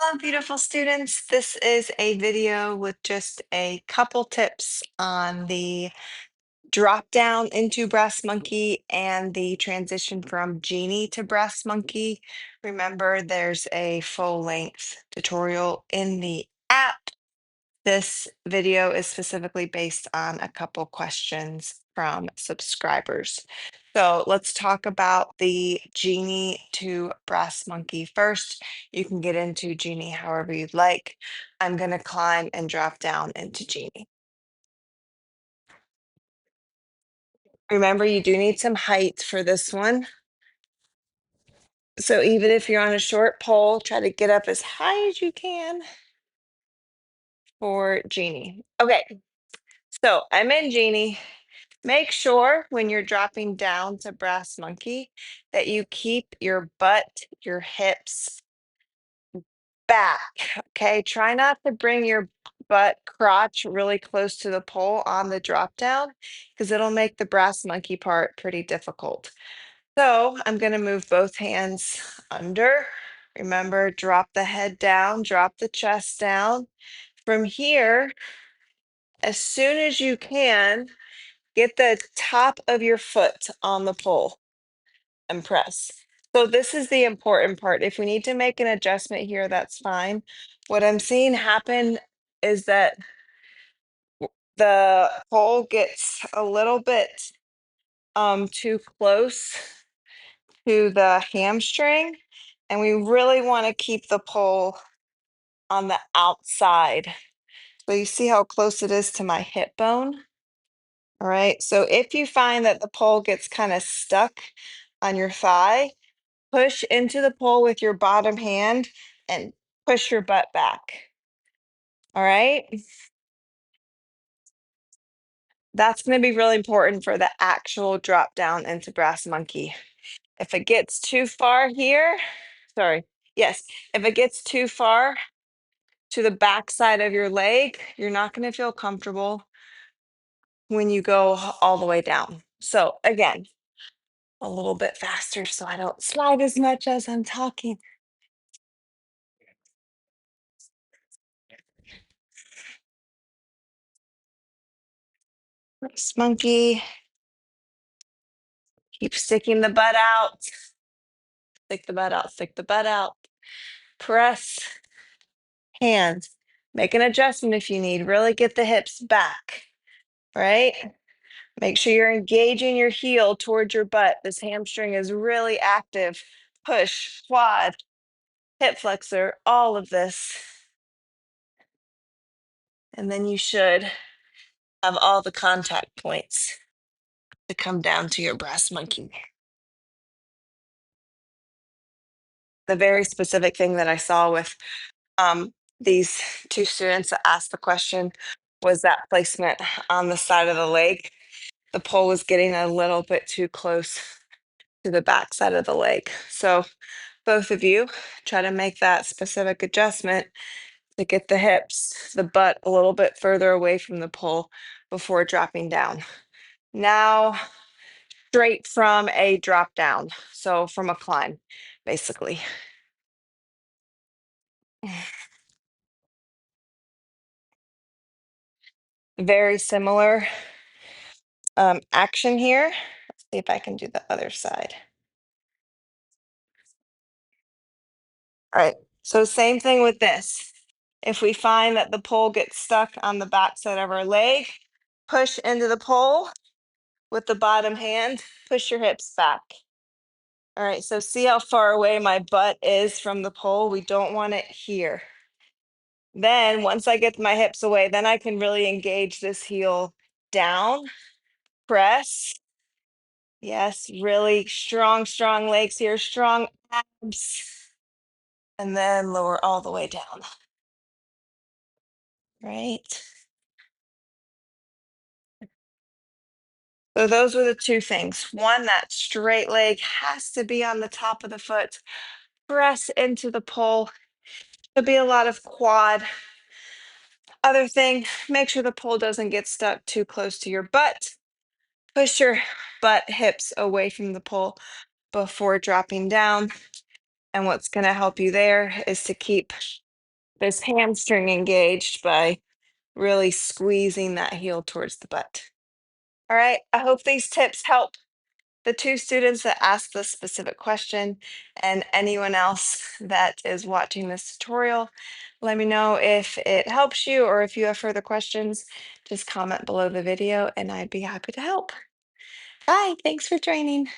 Hello, beautiful students. This is a video with just a couple tips on the drop down into Brass Monkey and the transition from Genie to Brass Monkey. Remember, there's a full length tutorial in the app. This video is specifically based on a couple questions from subscribers. So let's talk about the Genie to Brass Monkey first. You can get into Genie however you'd like. I'm going to climb and drop down into Genie. Remember, you do need some height for this one. So even if you're on a short pole, try to get up as high as you can for Genie. Okay, so I'm in Genie. Make sure when you're dropping down to Brass Monkey that you keep your butt, your hips back. Okay. Try not to bring your butt crotch really close to the pole on the drop down because it'll make the Brass Monkey part pretty difficult. So I'm going to move both hands under. Remember, drop the head down, drop the chest down. From here, as soon as you can, get the top of your foot on the pole and press. So this is the important part. If we need to make an adjustment here, that's fine. What I'm seeing happen is that the pole gets a little bit too close to the hamstring, and we really want to keep the pole on the outside. So you see how close it is to my hip bone? All right. So if you find that the pole gets kind of stuck on your thigh, push into the pole with your bottom hand and push your butt back. All right. That's going to be really important for the actual drop down into Brass Monkey. If it gets too far here, sorry, yes, if it gets too far to the back side of your leg, you're not going to feel comfortable when you go all the way down. So again, a little bit faster so I don't slide as much as I'm talking. Brass Monkey, keep sticking the butt out. Stick the butt out, stick the butt out. Press, hands. Make an adjustment if you need. Really get the hips back, right? Make sure you're engaging your heel towards your butt. This hamstring is really active. Push, quad, hip flexor, all of this. And then you should have all the contact points to come down to your Brass Monkey. The very specific thing that I saw with these two students that asked the question was that placement on the side of the leg. The pole was getting a little bit too close to the back side of the leg. So both of you try to make that specific adjustment to get the hips, the butt a little bit further away from the pole before dropping down. Now, straight from a drop down. So from a climb, basically. Very similar action here. Let's see if I can do the other side. All right, so same thing with this. If we find that the pole gets stuck on the back side of our leg, push into the pole with the bottom hand, push your hips back. All right, so see how far away my butt is from the pole? We don't want it here. Then once I get my hips away, then I can really engage this heel down, press. Yes, really strong, strong legs here, strong abs. And then lower all the way down. Right? So those were the two things. One, that straight leg has to be on the top of the foot. Press into the pole. There'll be a lot of quad. Other thing, make sure the pole doesn't get stuck too close to your butt. Push your butt hips away from the pole before dropping down. And what's going to help you there is to keep this hamstring engaged by really squeezing that heel towards the butt. All right, I hope these tips help the two students that asked this specific question and anyone else that is watching this tutorial. Let me know if it helps you or if you have further questions, just comment below the video and I'd be happy to help. Bye, thanks for joining.